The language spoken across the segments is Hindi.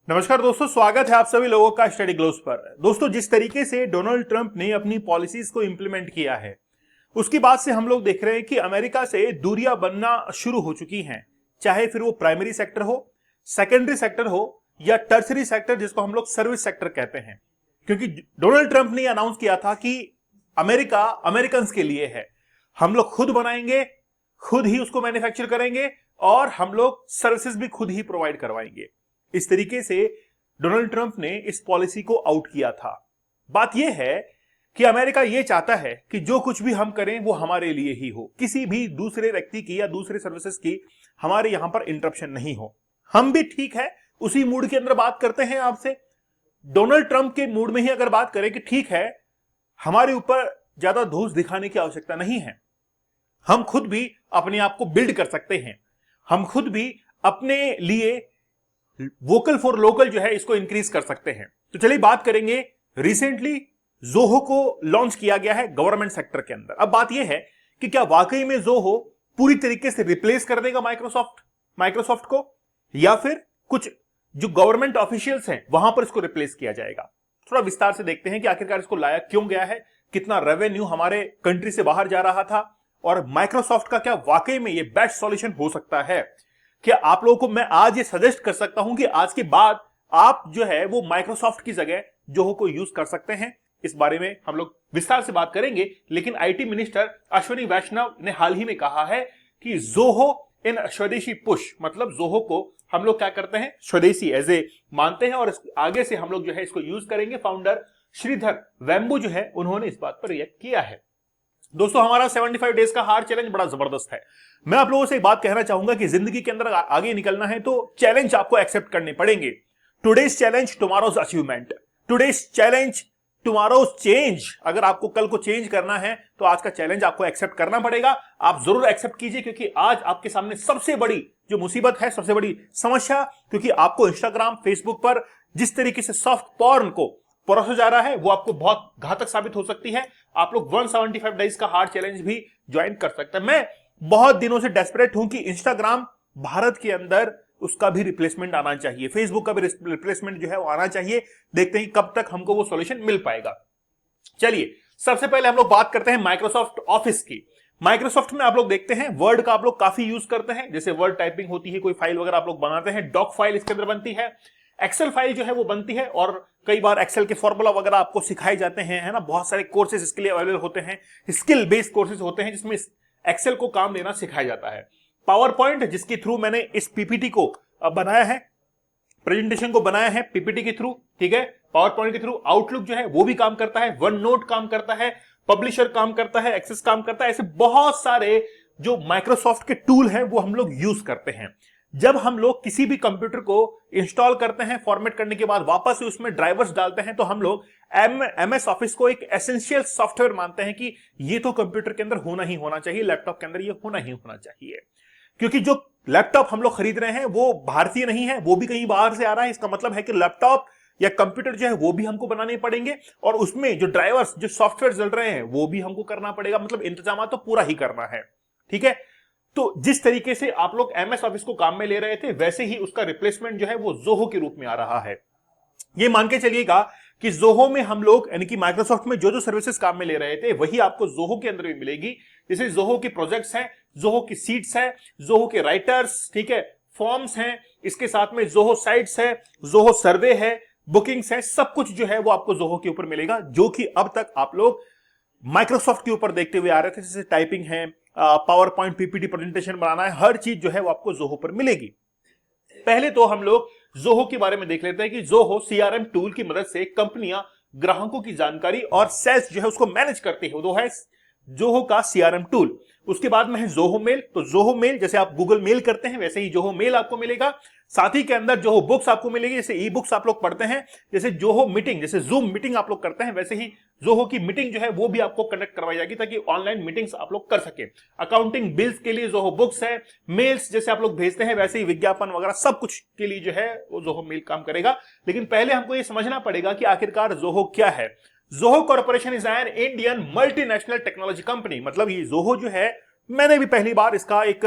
नमस्कार दोस्तों, स्वागत है आप सभी लोगों का स्टडी ग्लोब्स पर। दोस्तों, जिस तरीके से डोनाल्ड ट्रंप ने अपनी पॉलिसीज को इंप्लीमेंट किया है, उसकी बात से हम लोग देख रहे हैं कि अमेरिका से दूरियां बनना शुरू हो चुकी हैं। चाहे फिर वो प्राइमरी सेक्टर हो, सेकेंडरी सेक्टर हो या टर्सरी सेक्टर, जिसको हम लोग सर्विस सेक्टर कहते हैं। क्योंकि डोनाल्ड ट्रंप ने अनाउंस किया था कि अमेरिका अमेरिकन के लिए है। हम लोग खुद बनाएंगे, खुद ही उसको मैन्युफैक्चर करेंगे और हम लोग सर्विसेज भी खुद ही प्रोवाइड करवाएंगे। इस तरीके से डोनाल्ड ट्रंप ने इस पॉलिसी को आउट किया था। बात यह है कि अमेरिका यह चाहता है कि जो कुछ भी हम करें वो हमारे लिए ही हो, किसी भी दूसरे व्यक्ति की या दूसरे सर्विसेज की हमारे यहां पर इंटरप्शन नहीं हो। हम भी ठीक है उसी मूड के अंदर बात करते हैं आपसे। डोनाल्ड ट्रंप के मूड में ही अगर बात करें कि ठीक है, हमारे ऊपर ज्यादा धौंस दिखाने की आवश्यकता नहीं है, हम खुद भी अपने आप को बिल्ड कर सकते हैं, हम खुद भी अपने लिए वोकल फॉर लोकल जो है इसको इंक्रीज कर सकते हैं। तो चलिए बात करेंगे। रिसेंटली जोहो को लॉन्च किया गया है गवर्नमेंट सेक्टर के अंदर। अब बात यह है कि क्या वाकई में जोहो पूरी तरीके से रिप्लेस कर देगा माइक्रोसॉफ्ट को, या फिर कुछ जो गवर्नमेंट ऑफिशियल्स हैं वहां पर इसको रिप्लेस किया जाएगा। थोड़ा विस्तार से देखते हैं कि आखिरकार इसको लाया क्यों गया है, कितना रेवेन्यू हमारे कंट्री से बाहर जा रहा था, और माइक्रोसॉफ्ट का क्या वाकई में यह बेस्ट सॉल्यूशन हो सकता है। क्या आप लोगों को मैं आज ये सजेस्ट कर सकता हूं कि आज के बाद आप जो है वो माइक्रोसॉफ्ट की जगह जोहो को यूज कर सकते हैं। इस बारे में हम लोग विस्तार से बात करेंगे। लेकिन आईटी मिनिस्टर अश्विनी वैष्णव ने हाल ही में कहा है कि जोहो इन स्वदेशी पुश, मतलब जोहो को हम लोग क्या करते हैं, स्वदेशी एज ए मानते हैं और आगे से हम लोग जो है इसको यूज करेंगे। फाउंडर श्रीधर वेम्बू जो है उन्होंने इस बात पर रिएक्ट किया है। दोस्तों, हमारा 75 डेज का हार चैलेंज बड़ा जबरदस्त है। मैं आप लोगों से एक बात कहना चाहूंगा कि जिंदगी के अंदर आगे निकलना है तो चैलेंज आपको एक्सेप्ट करने पड़ेंगे। Today's challenge tomorrow's achievement, today's challenge tomorrow's change. अगर आपको कल को चेंज करना है तो आज का चैलेंज आपको एक्सेप्ट करना पड़ेगा। आप जरूर एक्सेप्ट कीजिए, क्योंकि आज आपके सामने सबसे बड़ी जो मुसीबत है, सबसे बड़ी समस्या, क्योंकि आपको इंस्टाग्राम, फेसबुक पर जिस तरीके से सॉफ्ट पॉर्न को परोसा जा रहा है वो आपको बहुत घातक साबित हो सकती है। आप लोग 175 डेज का हार्ड चैलेंज भी ज्वाइन कर सकते हैं। मैं बहुत दिनों से डेस्परेट हूं कि इंस्टाग्राम भारत के अंदर उसका भी रिप्लेसमेंट आना चाहिए, फेसबुक का भी रिप्लेसमेंट जो है वो आना चाहिए। देखते हैं कब तक हमको वो सॉल्यूशन मिल पाएगा। चलिए, सबसे पहले हम लोग बात करते हैं माइक्रोसॉफ्ट ऑफिस की। माइक्रोसॉफ्ट में आप लोग देखते हैं वर्ड का आप लोग काफी यूज करते हैं। जैसे वर्ड टाइपिंग होती है, कोई फाइल वगैरह आप लोग बनाते हैं, डॉक फाइल इसके अंदर बनती है, एक्सेल फाइल जो है वो बनती है, और कई बार एक्सेल के फॉर्मूला वगैरह आपको सिखाए जाते हैं, है ना। बहुत सारे कोर्सेज इसके लिए अवेलेबल होते हैं, स्किल बेस्ड कोर्सेज होते हैं जिसमें एक्सेल को काम लेना सिखाया जाता है। पावर पॉइंट, जिसके थ्रू मैंने इस पीपीटी को बनाया है, प्रेजेंटेशन को बनाया है पीपीटी के थ्रू, ठीक है। पावर पॉइंट के थ्रू आउटलुक जो है वो भी काम करता है, वन नोट काम करता है, पब्लिशर काम करता है, एक्सेस काम करता है। ऐसे बहुत सारे जो माइक्रोसॉफ्ट के टूल हैं वो हम लोग यूज करते हैं। जब हम लोग किसी भी कंप्यूटर को इंस्टॉल करते हैं, फॉर्मेट करने के बाद वापस से उसमें ड्राइवर्स डालते हैं, तो हम लोग एमएस ऑफिस को एक एसेंशियल सॉफ्टवेयर मानते हैं कि ये तो कंप्यूटर के अंदर होना ही होना चाहिए, लैपटॉप के अंदर ये होना ही होना चाहिए। क्योंकि जो लैपटॉप हम लोग खरीद रहे हैं वो भारतीय नहीं है, वो भी कहीं बाहर से आ रहा है। इसका मतलब है कि लैपटॉप या कंप्यूटर जो है वो भी हमको बनाने पड़ेंगे, और उसमें जो ड्राइवर्स, जो सॉफ्टवेयर चल रहे हैं वो भी हमको करना पड़ेगा। मतलब इंतजाम तो पूरा ही करना है, ठीक है। तो जिस तरीके से आप लोग एमएस ऑफिस को काम में ले रहे थे, वैसे ही उसका रिप्लेसमेंट जो है वो जोहो के रूप में आ रहा है। ये मान के चलिएगा कि जोहो में हम लोग, यानी कि माइक्रोसॉफ्ट में जो जो सर्विसेज काम में ले रहे थे वही आपको जोहो के अंदर भी मिलेगी। जैसे जोहो की प्रोजेक्ट्स हैं, जोहो की सीट्स हैं, जोहो के राइटर्स, ठीक है, फॉर्म्स हैं, इसके साथ में जोहो साइट्स है, जोहो सर्वे है, बुकिंग्स है, सब कुछ जो है वो आपको जोहो के ऊपर मिलेगा, जो कि अब तक आप लोग माइक्रोसॉफ्ट के ऊपर देखते हुए आ रहे थे। जैसे टाइपिंग है, पावर पॉइंट, पीपीटी प्रेजेंटेशन बनाना है, हर चीज जो है वो आपको जोहो पर मिलेगी। पहले तो हम लोग जोहो के बारे में देख लेते हैं कि जोहो सीआरएम टूल की मदद से कंपनियां ग्राहकों की जानकारी और सेल्स जो है उसको मैनेज करती है। वो है जोहो का सीआरएम टूल। उसके बाद में है जोहो मेल। तो जोहो मेल, जैसे आप गूगल मेल करते हैं वैसे ही जोहो मेल आपको मिलेगा। साथ ही के अंदर जोहो बुक्स आपको मिलेगी, जैसे ई बुक्स आप लोग पढ़ते हैं। जैसे जोहो मीटिंग, जैसे जूम मीटिंग आप लोग करते हैं, वैसे ही जोहो की मीटिंग जो है वो भी आपको कंडक्ट करवाई जाएगी, ताकि ऑनलाइन मीटिंग्स आप लोग कर सके। अकाउंटिंग, बिल्स के लिए जोहो बुक्स है। मेल्स जैसे आप लोग भेजते हैं वैसे ही विज्ञापन वगैरह सब कुछ के लिए जो है वो जोहो मेल काम करेगा। लेकिन पहले हमको ये समझना पड़ेगा कि आखिरकार जोहो क्या है। Zoho corporation is an Indian multinational technology company. मतलब ये जोहो जो है मैंने भी पहली बार इसका एक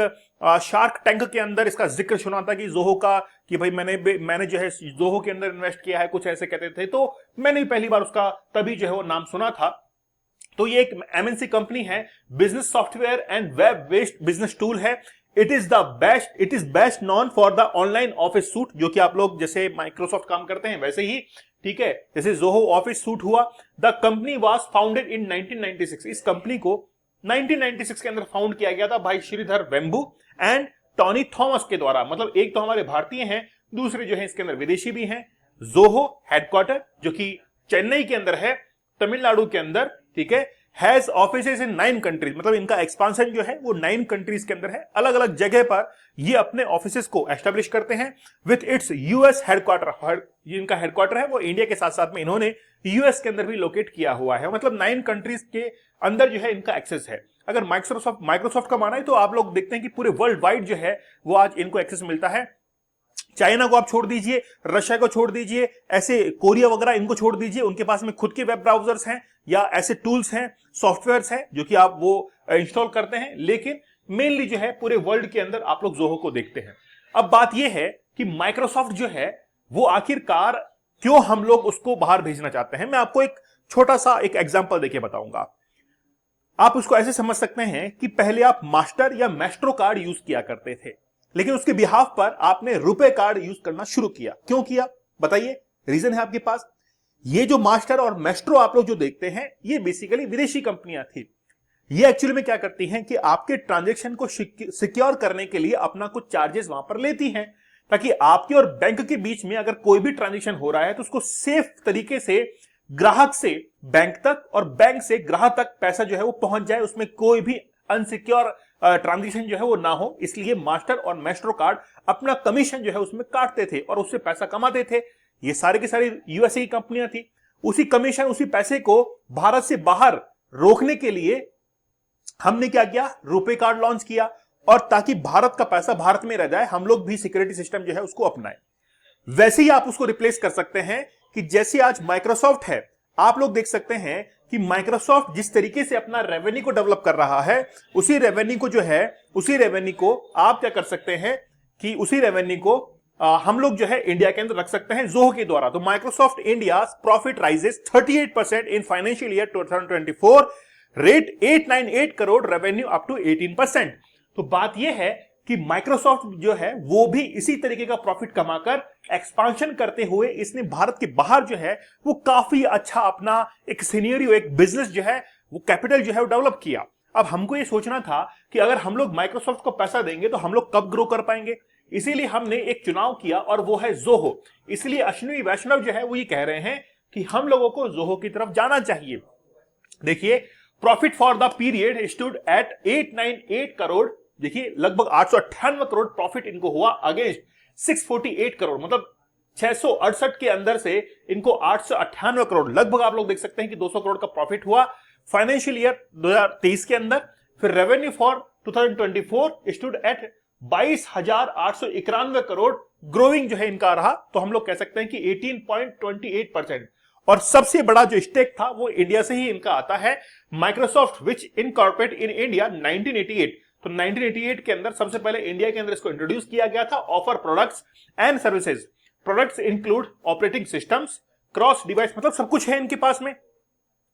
शार्क टैंक के अंदर इसका जिक्र सुना था कि जोहो का, कि भाई मैंने जो है जोहो के अंदर इन्वेस्ट किया है, कुछ ऐसे कहते थे। तो मैंने भी पहली बार उसका तभी जो है वो नाम सुना था। तो ये एक एमएनसी कंपनी है, business software and web based business tool है। It is best known for the online office suite, जो कि आप लोग जैसे माइक्रोसॉफ्ट काम करते हैं वैसे ही, ठीक है, जैसे जोहो ऑफिस सूट हुआ। The company was founded in 1996। इस कंपनी को 1996 के अंदर फाउंड किया गया था भाई श्रीधर वेम्बू एंड टॉनी थॉमस के द्वारा। मतलब एक तो हमारे भारतीय हैं, दूसरे जो है इसके अंदर विदेशी भी हैं। जोहो हेडक्वार्टर जो कि चेन्नई के अंदर है, तमिलनाडु के अंदर, ठीक है, हैज ऑफिसेज इन 9 कंट्रीज। मतलब इनका एक्सपांशन जो है वो 9 कंट्रीज के अंदर है। अलग अलग जगह पर ये अपने ऑफिसेज को एस्टेब्लिश करते हैं विथ इट्स यूएस हेडक्वार्टर। इनका हेडक्वार्टर है वो इंडिया के साथ साथ में इन्होंने यूएस के अंदर भी लोकेट किया हुआ है। मतलब 9 कंट्रीज के अंदर जो है इनका एक्सेस है। अगर माइक्रोसॉफ्ट का माना है तो आप लोग देखते हैं कि पूरे वर्ल्ड वाइड जो है वो आज इनको एक्सेस मिलता है। चाइना को आप छोड़ दीजिए, रशिया को छोड़ दीजिए, ऐसे कोरिया वगैरह इनको छोड़ दीजिए, उनके पास में खुद के वेब ब्राउजर्स हैं या ऐसे टूल्स हैं, सॉफ्टवेयर्स हैं जो कि आप वो इंस्टॉल करते हैं। लेकिन मेनली जो है पूरे वर्ल्ड के अंदर आप लोग जोहो को देखते हैं। अब बात यह है कि माइक्रोसॉफ्ट जो है वो आखिरकार क्यों हम लोग उसको बाहर भेजना चाहते हैं। मैं आपको एक छोटा सा एक एग्जांपल देके बताऊंगा। आप उसको ऐसे समझ सकते हैं कि पहले आप मास्टर या मैस्ट्रो कार्ड यूज किया करते थे, लेकिन उसके बिहाफ पर आपने रुपए कार्ड यूज करना शुरू किया। क्यों किया बताइए, रीजन है आपके पास। ये जो मास्टर और मैस्ट्रो आप लोग जो देखते हैं ये बेसिकली विदेशी कंपनियां थी। ये एक्चुअली में क्या करती हैं कि आपके ट्रांजैक्शन को सिक्योर करने के लिए अपना कुछ चार्जेस वहां पर लेती हैं, ताकि आपके और बैंक के बीच में अगर कोई भी ट्रांजैक्शन हो रहा है तो उसको सेफ तरीके से ग्राहक से बैंक तक और बैंक से ग्राहक तक पैसा जो है वो पहुंच जाए, उसमें कोई भी अनसिक्योर ट्रांजैक्शन जो है वो ना हो। इसलिए मास्टर और मैस्ट्रो कार्ड अपना कमीशन जो है उसमें काटते थे और उससे पैसा कमाते थे। ये सारी की सारी यूएसए की कंपनियां थी। उसी कमीशन, उसी पैसे को भारत से बाहर रोकने के लिए हमने क्या किया, रुपे कार्ड लॉन्च किया, और ताकि भारत का पैसा भारत में रह जाए, हम लोग भी सिक्योरिटी सिस्टम जो है उसको अपनाएं। वैसे ही आप उसको रिप्लेस कर सकते हैं कि जैसे आज माइक्रोसॉफ्ट है, आप लोग देख सकते हैं कि माइक्रोसॉफ्ट जिस तरीके से अपना रेवेन्यू को डेवलप कर रहा है, उसी रेवेन्यू को आप क्या कर सकते हैं कि उसी रेवेन्यू को हम लोग जो है इंडिया के अंदर रख सकते हैं जोहो के द्वारा। तो Microsoft India profit rises 38% in financial year 2024, rate 898 crore, revenue up to 18%। तो बात यह है कि माइक्रोसॉफ्ट जो है वो भी इसी तरीके का प्रॉफिट कमाकर एक्सपांशन करते हुए इसने भारत के बाहर जो है वो काफी अच्छा अपना एक सिनेरियो, एक बिजनेस जो है वो कैपिटल जो है वो डेवलप किया। अब हमको ये सोचना था कि अगर हम लोग माइक्रोसॉफ्ट को पैसा देंगे तो हम लोग कब ग्रो कर पाएंगे। इसीलिए हमने एक चुनाव किया और वो है जोहो। इसलिए अश्विनी वैष्णव जो है वो ये कह रहे हैं कि हम लोगों को जोहो की तरफ जाना चाहिए। देखिए, profit for the period stood at 898 crore. देखिए, लगभग 898 करोड़ प्रॉफिट इनको हुआ अगेंस्ट 648 करोड़। मतलब 668 के अंदर से इनको 898 करोड़, लगभग आप लोग देख सकते हैं कि 200 करोड़ का प्रॉफिट हुआ फाइनेंशियल ईयर 2023 के अंदर। फिर revenue for 2024 stood at 22,891 crore, growing जो है इनका रहा। तो हम लोग कह सकते हैं कि 18.28%। और सबसे बड़ा जो स्टेक था वो इंडिया से ही इनका आता है। Microsoft which incorporate in India 1988। तो 1988 के अंदर सबसे पहले इंडिया के अंदर इसको इंट्रोड्यूस किया गया था। Offer products and services. Products include operating systems, cross device, मतलब सब कुछ है इनके पास में।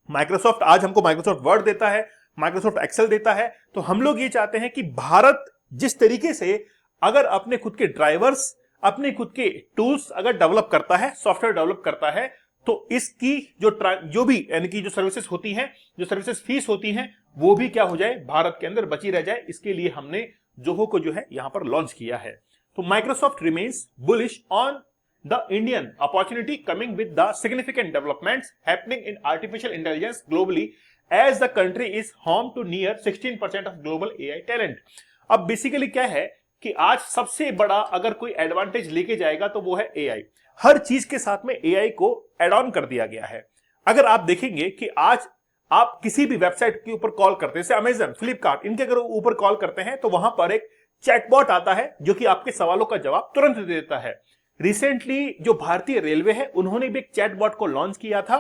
माइक्रोसॉफ्ट आज हमको माइक्रोसॉफ्ट वर्ड देता है, माइक्रोसॉफ्ट एक्सेल देता है। तो हम लोग ये चाहते हैं कि भारत जिस तरीके से अगर अपने खुद के ड्राइवर्स, अपने खुद के टूल्स अगर डेवलप करता है, सॉफ्टवेयर डेवलप करता है, तो इसकी जो भी यानी कि जो सर्विसेज होती हैं, जो सर्विसेज फीस होती हैं, वो भी क्या हो जाए, भारत के अंदर बची रह जाए। इसके लिए हमने जोहो को जो है यहां पर लॉन्च किया है। तो Microsoft remains bullish on the Indian opportunity coming with the significant developments happening in artificial intelligence globally as the country is home to near 16% of global AI talent. अब बेसिकली क्या है कि आज सबसे बड़ा अगर कोई एडवांटेज लेके जाएगा तो वो है एआई। हर चीज के साथ में एआई को एड ऑन कर दिया गया है। अगर आप देखेंगे कि आज आप किसी भी वेबसाइट के ऊपर कॉल करते हैं, जैसे अमेजन, फ्लिपकार्ट, इनके अगर ऊपर कॉल करते हैं तो वहां पर एक चैटबॉट आता है जो कि आपके सवालों का जवाब तुरंत दे देता है। रिसेंटली जो भारतीय रेलवे है उन्होंने भी एक चैटबॉट को लॉन्च किया था।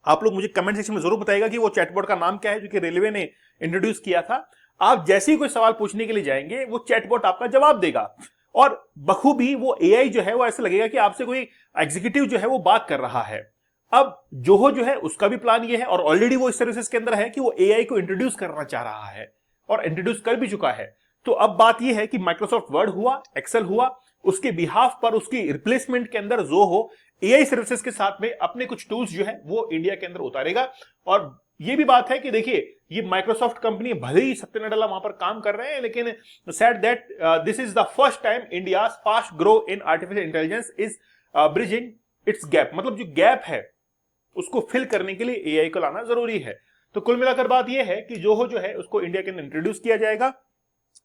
आप लोग मुझे कमेंट सेक्शन में जरूर बताइएगा कि वो चैटबॉट का नाम क्या है जो कि रेलवे ने इंट्रोड्यूस किया था। आप जैसे ही कोई सवाल पूछने के लिए जाएंगे वो चैटबॉट आपका जवाब देगा और बखूबी वो एआई जो है वो ऐसा लगेगा कि आपसे कोई एग्जीक्यूटिव जो है वो बात कर रहा है। अब जोहो जो है उसका भी प्लान ये है और ऑलरेडी वो इस सर्विसेज के अंदर है कि वो एआई को इंट्रोड्यूस करना चाह रहा है और इंट्रोड्यूस कर भी चुका है। तो अब बात यह है कि माइक्रोसॉफ्ट वर्ड हुआ, एक्सेल हुआ, उसके बिहाफ पर उसकी रिप्लेसमेंट के अंदर जोहो एआई सर्विसेज के साथ में अपने कुछ टूल्स जो है वो इंडिया के अंदर उतारेगा। और ये भी बात है कि देखिए ये माइक्रोसॉफ्ट कंपनी भले ही सत्य नडेला वहां पर काम कर रहे हैं, लेकिन said that this is the first time India fast grow in artificial intelligence is bridging it's gap. मतलब जो गैप है उसको फिल करने के लिए एआई को लाना जरूरी है। तो कुल मिलाकर बात यह है कि जोहो जो है उसको इंडिया के अंदर इंट्रोड्यूस किया जाएगा।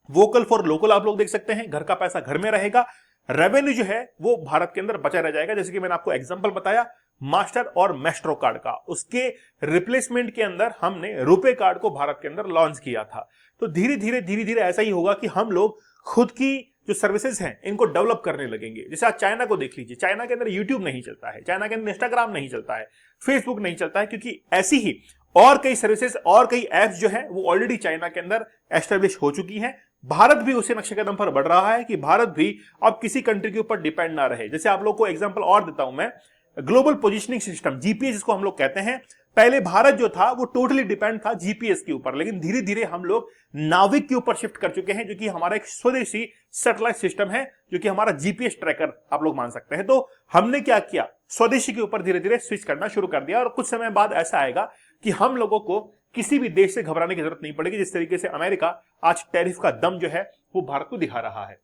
वोकल फॉर लोकल आप लोग देख सकते हैं, घर का पैसा घर में रहेगा। रेवेन्यू जो है वो भारत के अंदर बचा रह जाएगा। जैसे कि मैंने आपको एग्जांपल बताया मास्टर और मेस्ट्रो कार्ड का, उसके रिप्लेसमेंट के अंदर हमने रुपे कार्ड को भारत के अंदर लॉन्च किया था। तो धीरे धीरे ऐसा ही होगा कि हम लोग खुद की जो सर्विसेज हैं इनको डेवलप करने लगेंगे। जैसे आज चाइना को देख लीजिए, चाइना के अंदर यूट्यूब नहीं चलता है, चाइना के अंदर इंस्टाग्राम नहीं चलता है, फेसबुक नहीं चलता है, क्योंकि ऐसी ही और कई सर्विसेज और कई एप्स जो है वो ऑलरेडी चाइना के अंदर एस्टेब्लिश हो चुकी हैं। भारत भी उसी नक्शे कदम पर बढ़ रहा है कि भारत भी अब किसी कंट्री के ऊपर डिपेंड ना रहे। जैसे आप लोग को एग्जांपल और देता हूं मैं, ग्लोबल पोजीशनिंग सिस्टम जीपीएस जिसको हम लोग कहते हैं, पहले भारत जो था वो टोटली डिपेंड था जीपीएस के ऊपर, लेकिन धीरे धीरे हम लोग नाविक के ऊपर शिफ्ट कर चुके हैं, जो कि हमारा एक स्वदेशी सैटेलाइट सिस्टम है, जो कि हमारा जीपीएस ट्रैकर आप लोग मान सकते हैं। तो हमने क्या किया, स्वदेशी के ऊपर धीरे धीरे स्विच करना शुरू कर दिया और कुछ समय बाद ऐसा आएगा कि हम लोगों को किसी भी देश से घबराने की जरूरत नहीं पड़ेगी। जिस तरीके से अमेरिका आज टैरिफ का दम जो है वो भारत को दिखा रहा है।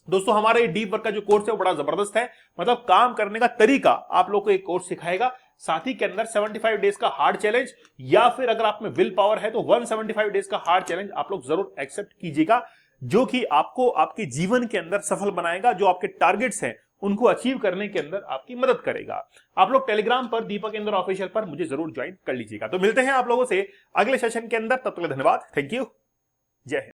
दोस्तों हमारा ये डीप वर्क का जो कोर्स है वो बड़ा जबरदस्त है, मतलब काम करने का तरीका आप लोग को एक कोर्स सिखाएगा। साथ ही के अंदर 75 डेज का हार्ड चैलेंज, या फिर अगर आप में विल पावर है तो 175 डेज का हार्ड चैलेंज आप लोग जरूर एक्सेप्ट कीजिएगा, जो कि आपको आपके जीवन के अंदर सफल बनाएगा, जो आपके टारगेट्स हैं उनको अचीव करने के अंदर आपकी मदद करेगा। आप लोग टेलीग्राम पर दीपक इंदौर ऑफिशियल पर मुझे जरूर ज्वाइन कर लीजिएगा। तो मिलते हैं आप लोगों से अगले सेशन के अंदर, तब तक धन्यवाद, थैंक यू, जय हिंद।